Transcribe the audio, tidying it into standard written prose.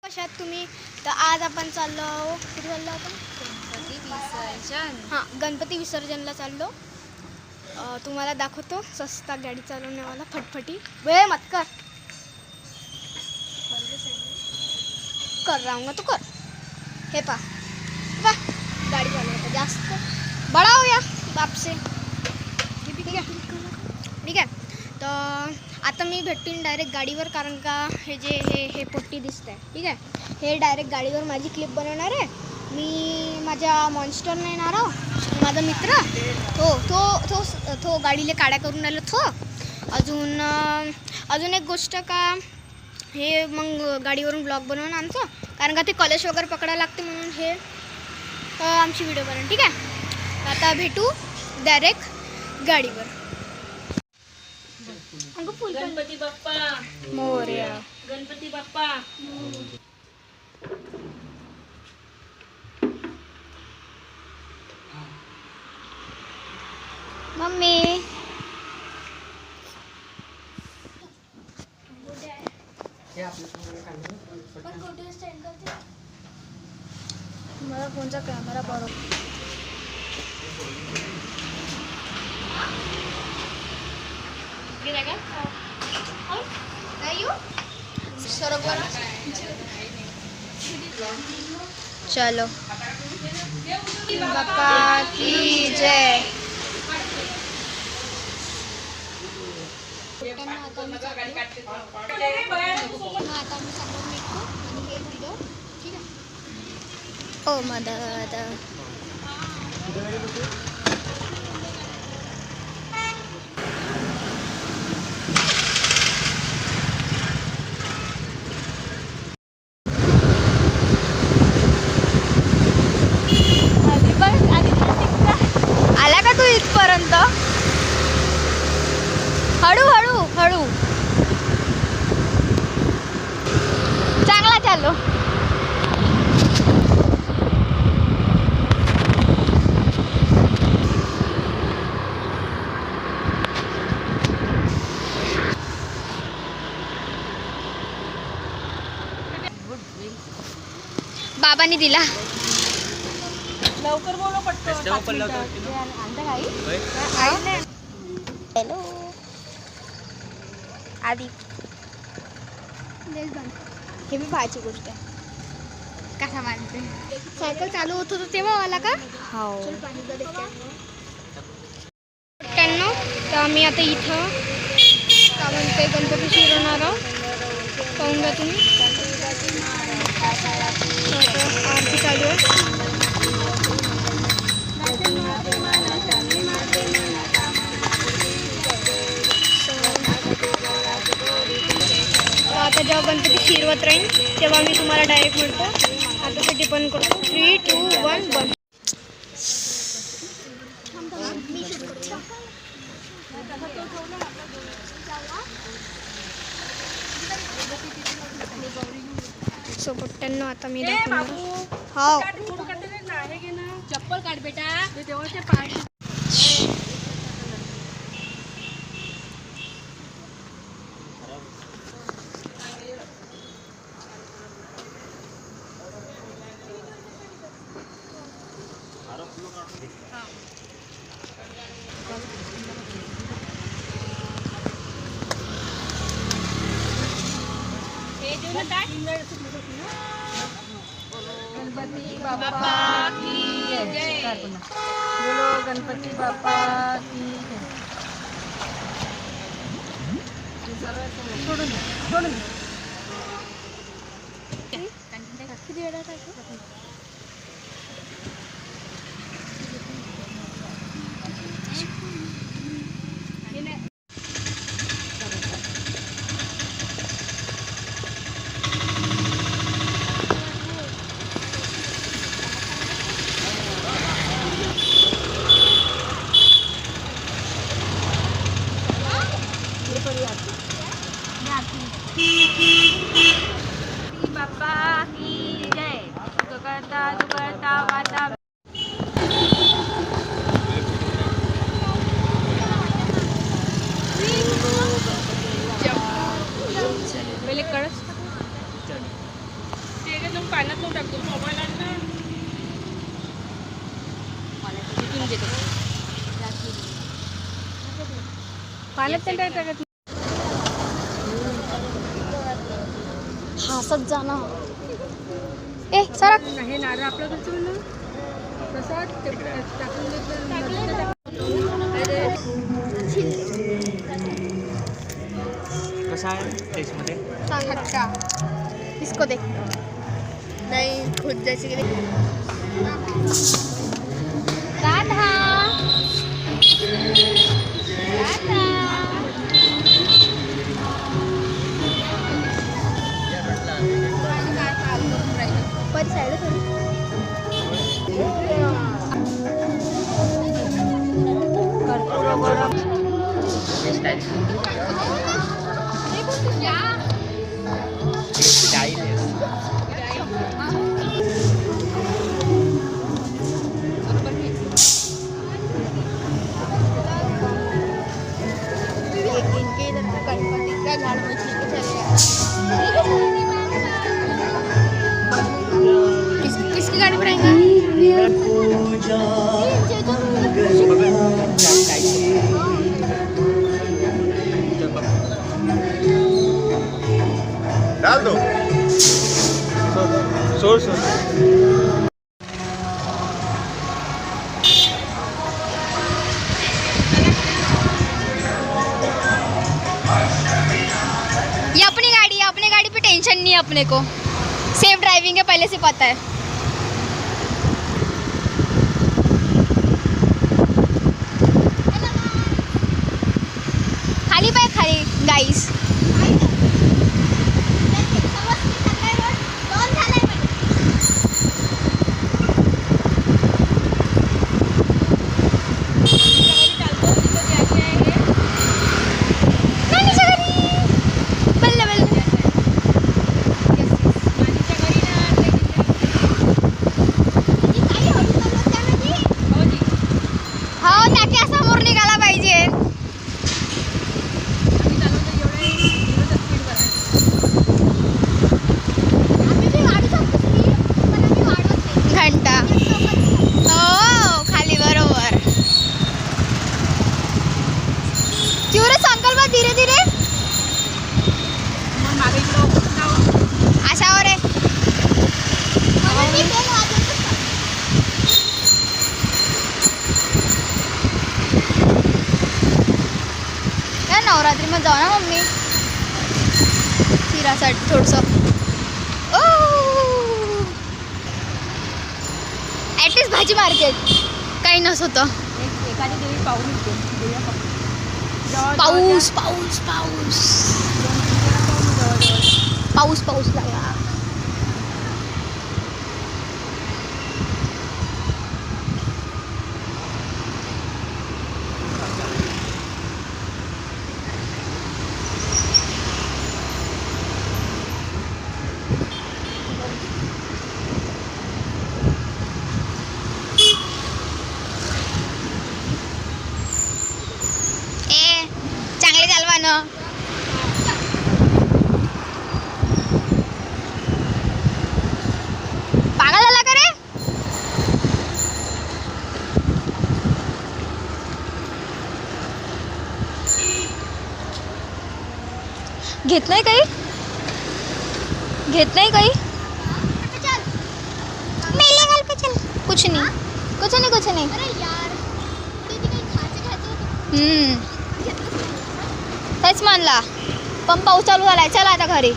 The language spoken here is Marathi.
कशा आहात तुम्ही? तर आज आपण चाललो, कुठे चाललो आपण? गणपती विसर्जन. हां, गणपती विसर्जनला चाललो. तुम्हाला दाखवतो सस्ता गाडी चालवण्यावाला फटफटी. वे मत कर कर राहूंगा तू कर. हे पा गाडी चालवता जास्त बडा हो या बाप से. ठीक आहे. तर आता मी भेटतील डायरेक्ट गाडीवर, कारण का हे जे हे पोट्टी दिसत आहे, ठीक आहे, हे डायरेक्ट गाडीवर माझी क्लिप बनवणार आहे. मी माझ्या मॉन्स्टरने येणार आहो, माझा मित्र तो तो तो तो गाडीला काड्या करून राहिलो तो. अजून एक गोष्ट का हे मग गाडीवरून ब्लॉग बनवून आमचं, कारण का ते कॉलेज वगैरे पकडायला लागते म्हणून हे आमची व्हिडिओ बनवून. ठीक आहे, आता भेटू डायरेक्ट गाडीवर. गणपती बाप्पा मोरया. गणपती बाप्पा. मम्मी मला फोनचा कॅमेरा बरोबर चलो बाप्पा की जय. ओ दादा आला का तू इथपर्यंत? हळू हळू हळू चांगला चालू. बाबांनी दिला. लवकर बोलो पटकन. हॅलो आधी हे मी पाहायची गोष्ट आहे. कसा मानते सायकल चालू होत होतं तेव्हा आला का? हो. तर आम्ही आता इथं का म्हणते गणपती शिरवणार आहोत. पाहून घ्या तुम्ही. आरती चालू आहे. आता जेव्हा गणपती शिरवत राहील तेव्हा मी तुम्हाला डायरेक्ट म्हणतो. आता ते डिपेंड करतो. 3, 2, 1 1. सो पोट्ट्यांनो आता मी दाखवणार. हो चप्पल काढ बेटा. देवाचे पाय. गणपती बाप्पा की जय. बोलो गणपती बाप्पा की जय. सोडून किती वेळा बाप्पा की जय. पाण्यात नको टाकतो मोबाईल आण ना. इथून देतो. पाण्यात पण काय टाकत हसत जा ना. ए सरक. नाही. हे नारळ आपलं कसं ना तसं ते टाकून घेतलं. कसा आहे टेस्टमध्ये? अच्छा इसको देख. नहीं खुद जैसे राधा राधा पर साइड थोड़ी इनके इधर का गणपति का झाड़ मछली के चले किसकी गाड़ी पर आएंगे? डाल दो. सोड ये अपनी गाड़ी पे टेंशन नहीं है अपने को. सेफ ड्राइविंग है पहले से पता है. खाली पाय खाली गाईस. धीरे धीरे आशावर आहे. या नवरात्री मध्ये जाऊ ना मम्मी फिरासाठी थोडंसं. ॲटलीस्ट भाजी मार्केट काही नसतं. एखादी देवी पाहून येते. पाऊस पाऊस पाऊस पाऊस पाऊस लागला. चांगले चालवा ना. पागल झाला का रे? घेत नाही काही कुछ नहीं. तेच म्हणला पण पाऊस चालू झालाय. चला आता घरी.